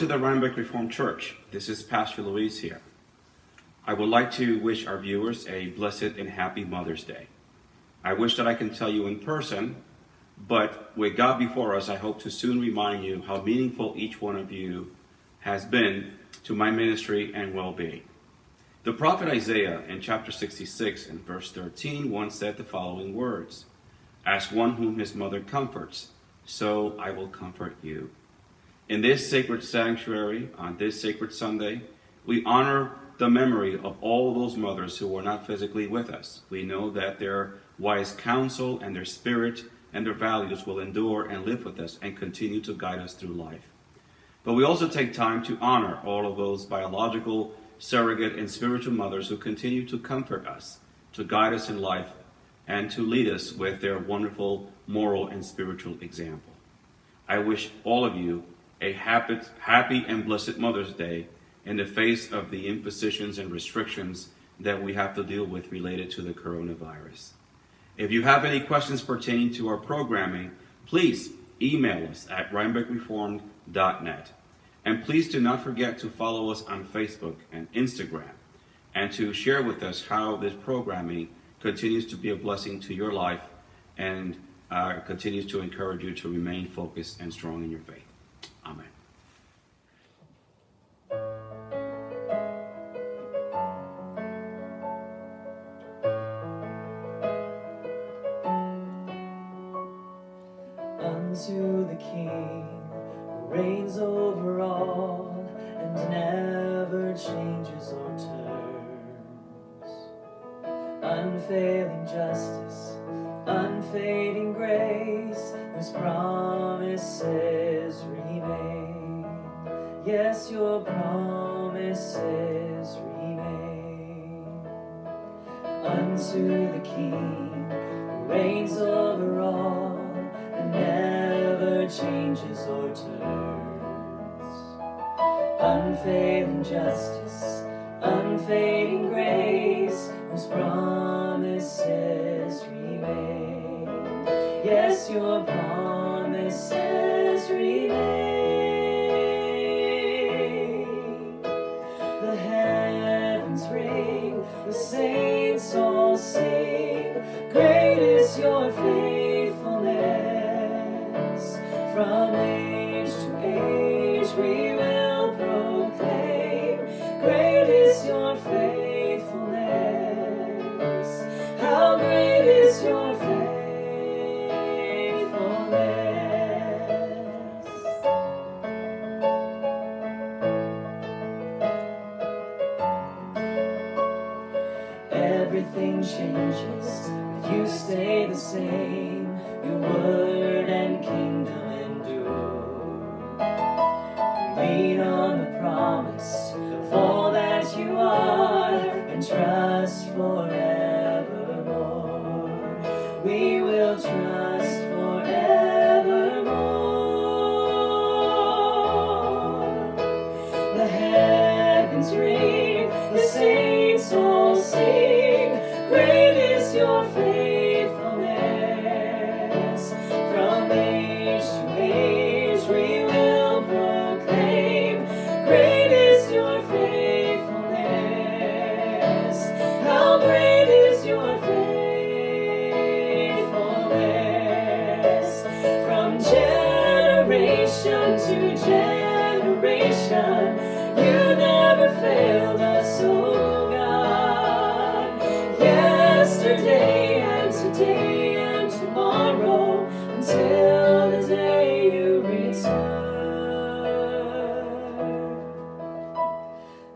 to the Rhinebeck Reformed Church. This is Pastor Luis here. I would like to wish our viewers a blessed and happy Mother's Day. I wish that I can tell you in person, but with God before us, I hope to soon remind you how meaningful each one of you has been to my ministry and well-being. The prophet Isaiah in chapter 66 and verse 13 once said the following words, "As one whom his mother comforts, so I will comfort you." In this sacred sanctuary, on this sacred Sunday, we honor the memory of all those mothers who were not physically with us. We know that their wise counsel and their spirit and their values will endure and live with us and continue to guide us through life. But we also take time to honor all of those biological, surrogate, and spiritual mothers who continue to comfort us, to guide us in life, and to lead us with their wonderful moral and spiritual example. I wish all of you a happy and blessed Mother's Day in the face of the impositions and restrictions that we have to deal with related to the coronavirus. If you have any questions pertaining to our programming, please email us at rhinebeckreformed.net. And please do not forget to follow us on Facebook and Instagram and to share with us how this programming continues to be a blessing to your life and continues to encourage you to remain focused and strong in your faith. Amen. Unto the King who reigns over all and never changes or turns. Unfailing justice, unfading grace, whose promises remain. Yes, your promises remain. Unto the King who reigns over all and never changes or turns. Unfailing justice, unfading grace, whose promises remain. Yes, your promises remain. The heavens ring, the saints all sing, great is your faithfulness. From age to age we will proclaim, great is your faithfulness. How great is your faithfulness. Everything changes, but you stay the same. Your word and kingdom endure. Lean on the promise of all that you are and trust forevermore. We will trust forevermore. The heavens ring, the saints all sing, great is your faithfulness. From age to age we will proclaim, great is your faithfulness. How great is your faithfulness. From generation to generation, you never failed us, oh God. Yesterday and today and tomorrow, until the day you return.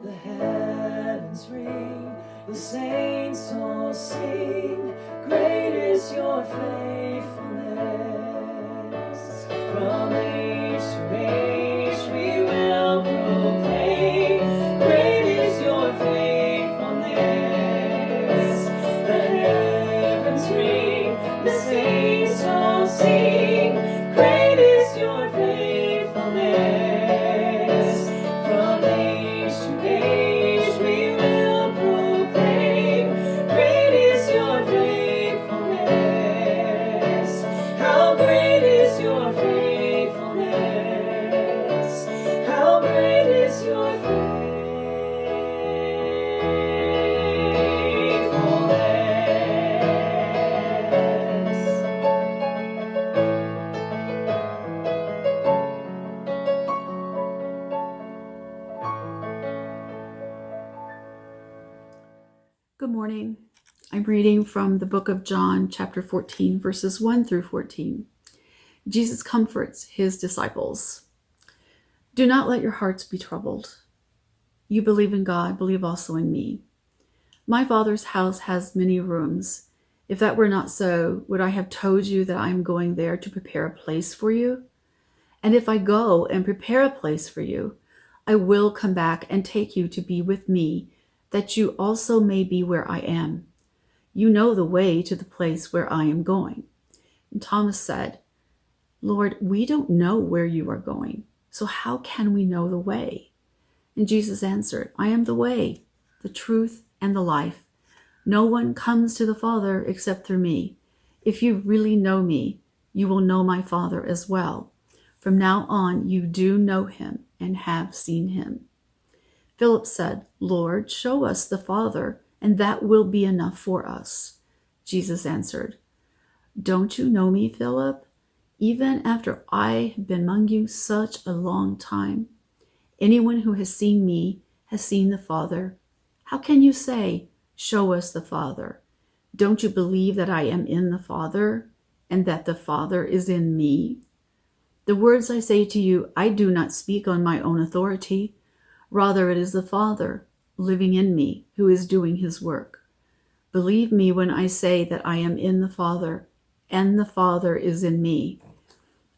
The heavens ring, the saints all sing, great is your faithfulness. From age to age we will proclaim, great is your faithfulness. The heavens ring, the saints all sing, great is your faithfulness. From age to age we will proclaim, great is your faithfulness. How Good morning. I'm reading from the book of John, chapter 14, verses 1 through 14. Jesus comforts his disciples. Do not let your hearts be troubled. You believe in God, believe also in me. My Father's house has many rooms. If that were not so, would I have told you that I am going there to prepare a place for you? And if I go and prepare a place for you, I will come back and take you to be with me, that you also may be where I am. You know the way to the place where I am going. And Thomas said, Lord, we don't know where you are going, so how can we know the way? And Jesus answered, I am the way, the truth, and the life. No one comes to the Father except through me. If you really know me, you will know my Father as well. From now on, you do know him and have seen him. Philip said, Lord, show us the Father, and that will be enough for us. Jesus answered, Don't you know me, Philip? Even after I have been among you such a long time, anyone who has seen me has seen the Father. How can you say, show us the Father? Don't you believe that I am in the Father, and that the Father is in me? The words I say to you, I do not speak on my own authority. Rather, it is the Father living in me who is doing his work. Believe me when I say that I am in the Father and the Father is in me,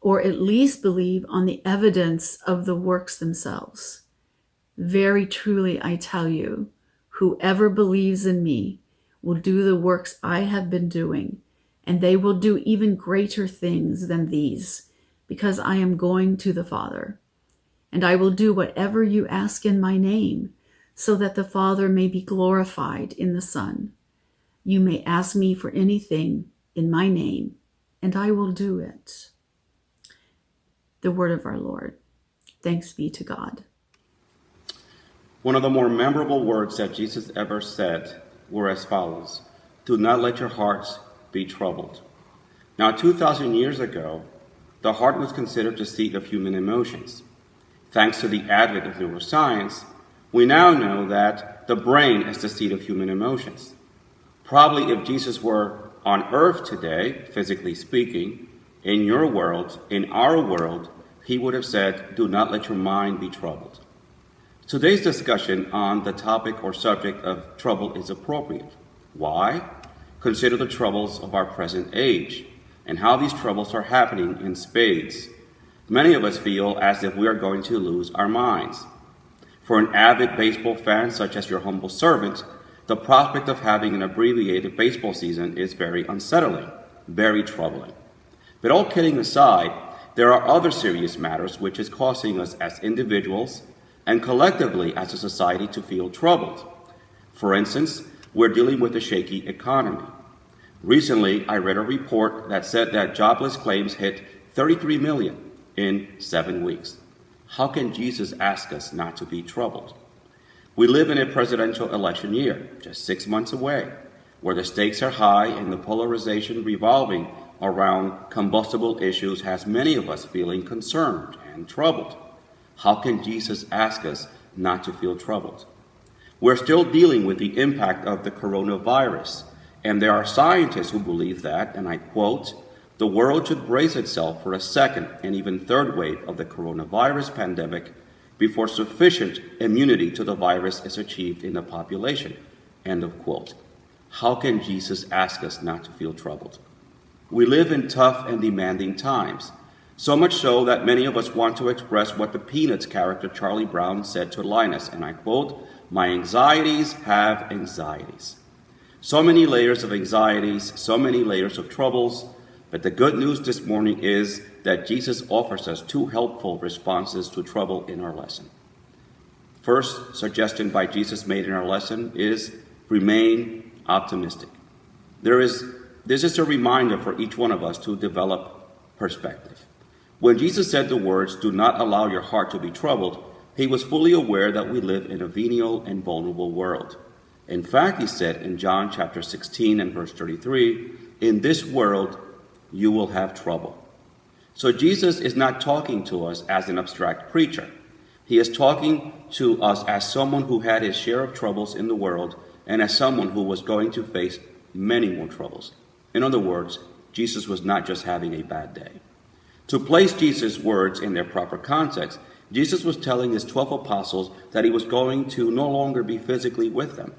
or at least believe on the evidence of the works themselves. Very truly, I tell you, whoever believes in me will do the works I have been doing, and they will do even greater things than these, because I am going to the Father. And I will do whatever you ask in my name, so that the Father may be glorified in the Son. You may ask me for anything in my name, and I will do it. The word of our Lord. Thanks be to God. One of the more memorable words that Jesus ever said were as follows: do not let your hearts be troubled. Now, 2,000 years ago, the heart was considered the seat of human emotions. Thanks to the advent of neuroscience, we now know that the brain is the seat of human emotions. Probably if Jesus were on earth today, physically speaking, in your world, in our world, he would have said, do not let your mind be troubled. Today's discussion on the topic or subject of trouble is appropriate. Why? Consider the troubles of our present age and how these troubles are happening in spades. Many of us feel as if we are going to lose our minds. For an avid baseball fan such as your humble servant, the prospect of having an abbreviated baseball season is very unsettling, very troubling. But all kidding aside, there are other serious matters which is causing us as individuals and collectively as a society to feel troubled. For instance, we're dealing with a shaky economy. Recently, I read a report that said that jobless claims hit 33 million in 7 weeks. How can Jesus ask us not to be troubled? We live in a presidential election year, just 6 months away, where the stakes are high and the polarization revolving around combustible issues has many of us feeling concerned and troubled. How can Jesus ask us not to feel troubled? We're still dealing with the impact of the coronavirus, and there are scientists who believe that, and I quote, the world should brace itself for a second and even third wave of the coronavirus pandemic before sufficient immunity to the virus is achieved in the population. End of quote. How can Jesus ask us not to feel troubled? We live in tough and demanding times, so much so that many of us want to express what the Peanuts character Charlie Brown said to Linus, and I quote, my anxieties have anxieties. So many layers of anxieties, so many layers of troubles. But the good news this morning is that Jesus offers us 2 helpful responses to trouble in our lesson. First suggestion by Jesus made in our lesson is remain optimistic. This is a reminder for each one of us to develop perspective. When Jesus said the words, do not allow your heart to be troubled, he was fully aware that we live in a venial and vulnerable world. In fact, he said in John chapter 16 and verse 33, in this world you will have trouble. So Jesus is not talking to us as an abstract preacher. He is talking to us as someone who had his share of troubles in the world and as someone who was going to face many more troubles. In other words, Jesus was not just having a bad day. To place Jesus' words in their proper context, Jesus was telling his 12 apostles that he was going to no longer be physically with them.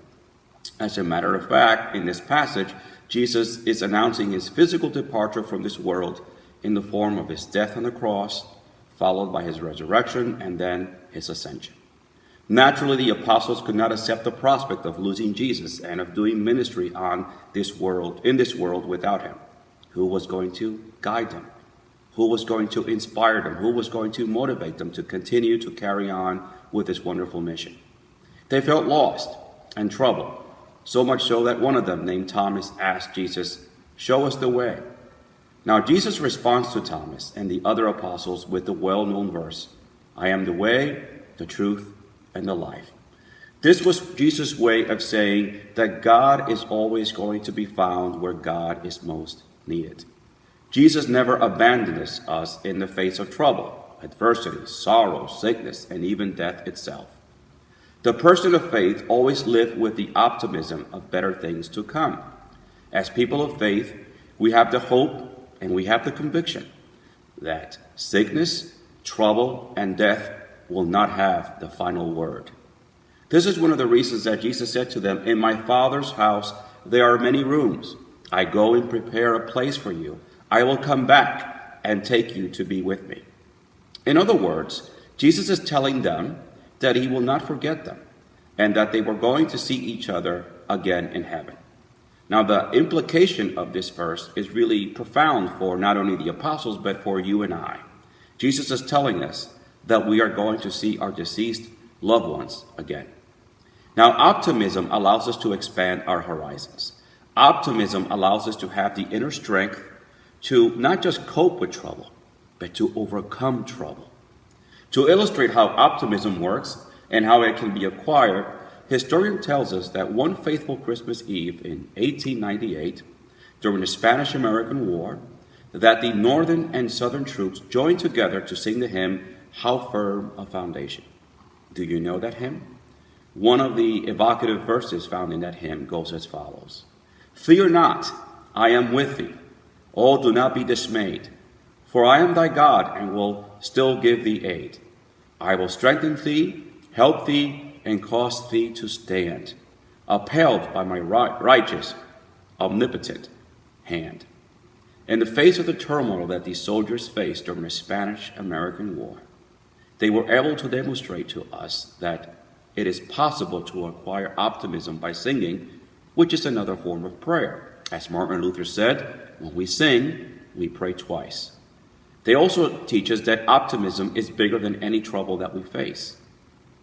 As a matter of fact, in this passage, Jesus is announcing his physical departure from this world in the form of his death on the cross, followed by his resurrection and then his ascension. Naturally, the apostles could not accept the prospect of losing Jesus and of doing ministry in this world without him. Who was going to guide them? Who was going to inspire them? Who was going to motivate them to continue to carry on with this wonderful mission? They felt lost and troubled, so much so that one of them, named Thomas, asked Jesus, "Show us the way." Now, Jesus responds to Thomas and the other apostles with the well-known verse, "I am the way, the truth, and the life." This was Jesus' way of saying that God is always going to be found where God is most needed. Jesus never abandoned us in the face of trouble, adversity, sorrow, sickness, and even death itself. The person of faith always lived with the optimism of better things to come. As people of faith, we have the hope and we have the conviction that sickness, trouble, and death will not have the final word. This is one of the reasons that Jesus said to them, "In my Father's house there are many rooms. I go and prepare a place for you. I will come back and take you to be with me." In other words, Jesus is telling them that he will not forget them and that they were going to see each other again in heaven. Now, the implication of this verse is really profound for not only the apostles, but for you and I. Jesus is telling us that we are going to see our deceased loved ones again. Now, optimism allows us to expand our horizons. Optimism allows us to have the inner strength to not just cope with trouble, but to overcome trouble. To illustrate how optimism works and how it can be acquired, historian tells us that one faithful Christmas Eve in 1898, during the Spanish-American War, that the northern and southern troops joined together to sing the hymn, "How Firm a Foundation." Do you know that hymn? One of the evocative verses found in that hymn goes as follows: "Fear not, I am with thee. Oh, do not be dismayed. For I am thy God and will still give thee aid. I will strengthen thee, help thee, and cause thee to stand, upheld by my righteous, omnipotent hand." In the face of the turmoil that these soldiers faced during the Spanish-American War, they were able to demonstrate to us that it is possible to acquire optimism by singing, which is another form of prayer. As Martin Luther said, when we sing, we pray twice. They also teach us that optimism is bigger than any trouble that we face.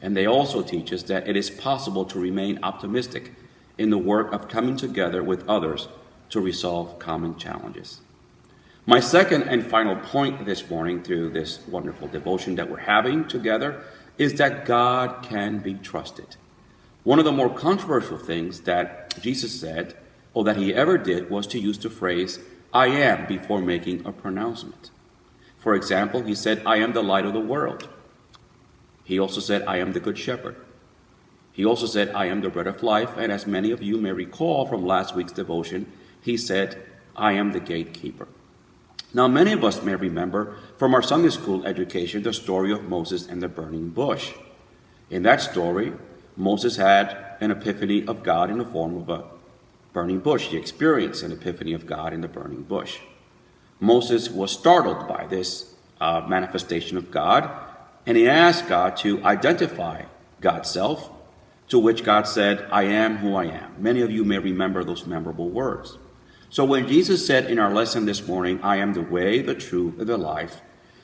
And they also teach us that it is possible to remain optimistic in the work of coming together with others to resolve common challenges. My second and final point this morning through this wonderful devotion that we're having together is that God can be trusted. One of the more controversial things that Jesus said, or that he ever did, was to use the phrase, "I am," before making a pronouncement. For example, he said, "I am the light of the world." He also said, "I am the good shepherd." He also said, "I am the bread of life." And as many of you may recall from last week's devotion, he said, "I am the gatekeeper." Now, many of us may remember from our Sunday school education the story of Moses and the burning bush. In that story, Moses had an epiphany of God in the form of a burning bush. He experienced an epiphany of God in the burning bush. Moses was startled by this manifestation of God, and he asked God to identify God's self, to which God said, "I am who I am." Many of you may remember those memorable words. So when Jesus said in our lesson this morning, "I am the way, the truth, and the life,"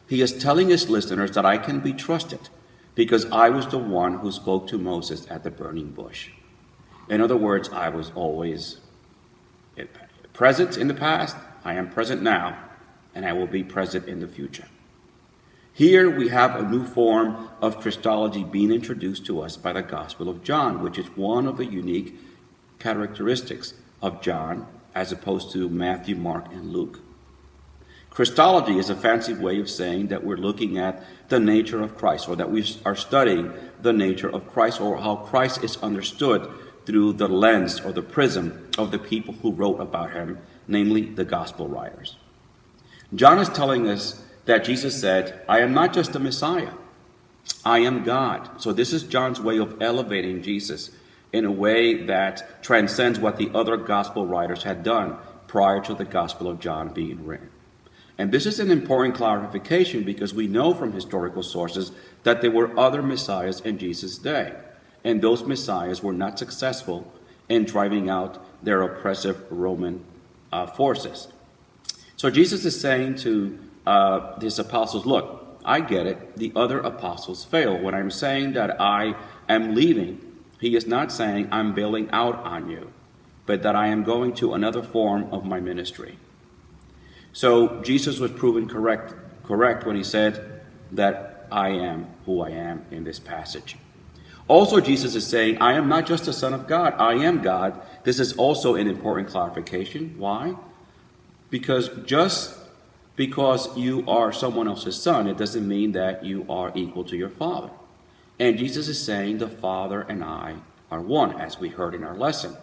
he is telling his listeners that I can be trusted because I was the one who spoke to Moses at the burning bush. In other words, I was always present in the past, I am present now, and I will be present in the future. Here we have a new form of Christology being introduced to us by the Gospel of John, which is one of the unique characteristics of John as opposed to Matthew, Mark, and Luke. Christology is a fancy way of saying that we're looking at the nature of Christ, or that we are studying the nature of Christ, or how Christ is understood through the lens or the prism of the people who wrote about him, namely the gospel writers. John is telling us that Jesus said, I am not just a Messiah, I am God. So this is John's way of elevating Jesus in a way that transcends what the other gospel writers had done prior to the Gospel of John being written. And this is an important clarification because we know from historical sources that there were other messiahs in Jesus' day, and those messiahs were not successful in driving out their oppressive Roman forces. So Jesus is saying to his apostles, look, I get it. The other apostles fail. When I'm saying that I am leaving, he is not saying I'm bailing out on you, but that I am going to another form of my ministry. So Jesus was proven correct when he said that I am who I am in this passage. Also, Jesus is saying, I am not just the Son of God, I am God. This is also an important clarification. Why? Because just because you are someone else's son, it doesn't mean that you are equal to your Father. And Jesus is saying the Father and I are one, as we heard in our lesson.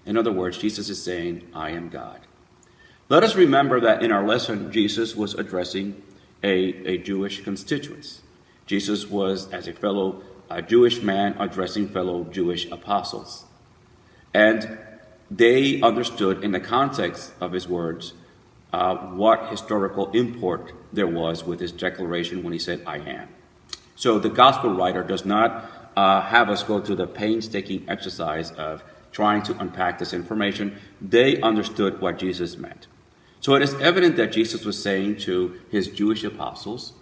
In other words, Jesus is saying, I am God. Let us remember that in our lesson, Jesus was addressing a Jewish constituents. Jesus was, as a fellow Jewish man, addressing fellow Jewish apostles. And they understood in the context of his words what historical import there was with his declaration when he said, I am. So the gospel writer does not have us go through the painstaking exercise of trying to unpack this information. They understood what Jesus meant. So it is evident that Jesus was saying to his Jewish apostles,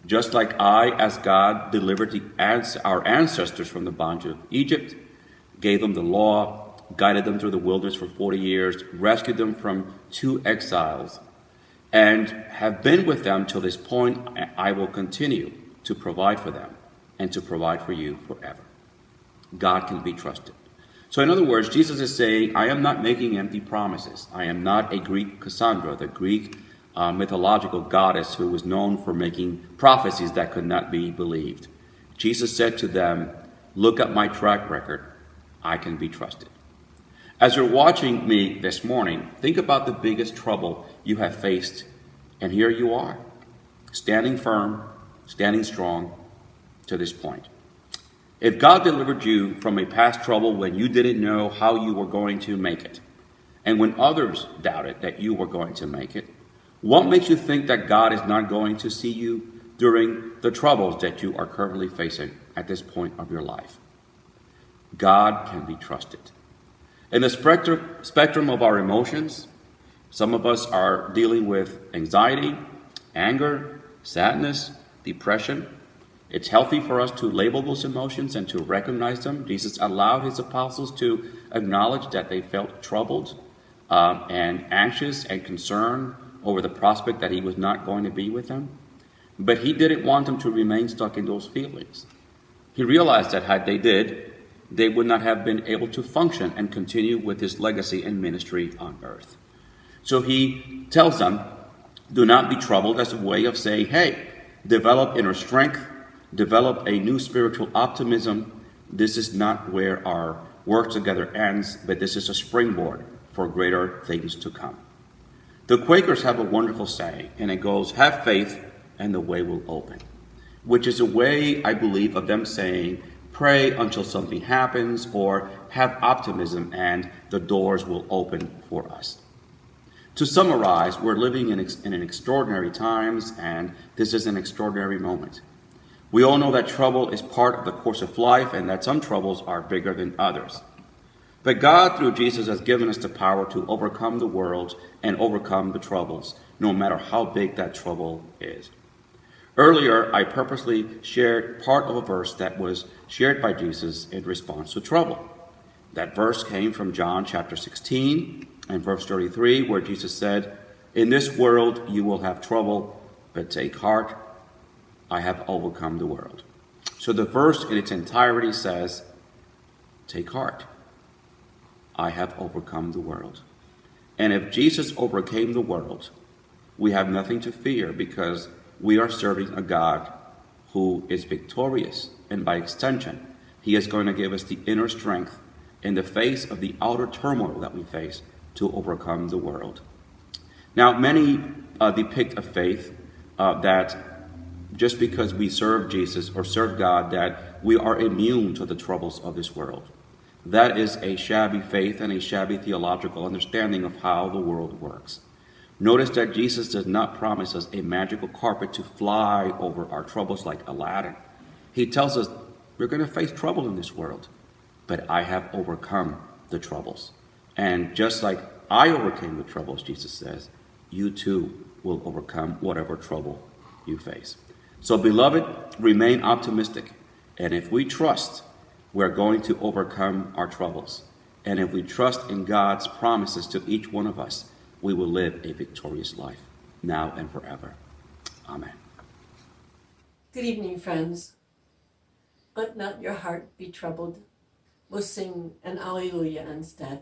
just like I, as God, delivered our ancestors from the bondage of Egypt, gave them the law, guided them through the wilderness for 40 years, rescued them from 2 exiles, and have been with them till this point, I will continue to provide for them and to provide for you forever. God can be trusted. So in other words, Jesus is saying, I am not making empty promises. I am not a Greek Cassandra, the Greek mythological goddess who was known for making prophecies that could not be believed. Jesus said to them, look at my track record. I can be trusted. As you're watching me this morning, think about the biggest trouble you have faced, and here you are, standing firm, standing strong to this point. If God delivered you from a past trouble when you didn't know how you were going to make it, and when others doubted that you were going to make it, what makes you think that God is not going to see you during the troubles that you are currently facing at this point of your life? God can be trusted. In the spectrum of our emotions, some of us are dealing with anxiety, anger, sadness, depression. It's healthy for us to label those emotions and to recognize them. Jesus allowed his apostles to acknowledge that they felt troubled and anxious and concerned over the prospect that he was not going to be with them. But he didn't want them to remain stuck in those feelings. He realized that had they did, they would not have been able to function and continue with his legacy and ministry on earth. So he tells them, do not be troubled, as a way of saying, hey, develop inner strength, develop a new spiritual optimism. This is not where our work together ends, but this is a springboard for greater things to come. The Quakers have a wonderful saying, and it goes, have faith and the way will open, which is a way, I believe, of them saying, pray until something happens, or have optimism and the doors will open for us. To summarize, we're living in an extraordinary times, and this is an extraordinary moment. We all know that trouble is part of the course of life and that some troubles are bigger than others. But God, through Jesus, has given us the power to overcome the world and overcome the troubles, no matter how big that trouble is. Earlier, I purposely shared part of a verse that was shared by Jesus in response to trouble. That verse came from John chapter 16 and verse 33, where Jesus said, in this world you will have trouble, but take heart, I have overcome the world. So the verse in its entirety says, take heart, I have overcome the world. And if Jesus overcame the world, we have nothing to fear, because we are serving a God who is victorious, and by extension, he is going to give us the inner strength in the face of the outer turmoil that we face to overcome the world. Now, many depict a faith that just because we serve Jesus or serve God, that we are immune to the troubles of this world. That is a shabby faith and a shabby theological understanding of how the world works. Notice that Jesus does not promise us a magical carpet to fly over our troubles like Aladdin. He tells us we're going to face trouble in this world, but I have overcome the troubles. And just like I overcame the troubles, Jesus says, you too will overcome whatever trouble you face. So, beloved, remain optimistic. And if we trust, we're going to overcome our troubles. And if we trust in God's promises to each one of us, we will live a victorious life, now and forever. Amen. Good evening, friends. Let not your heart be troubled. We'll sing an Alleluia instead.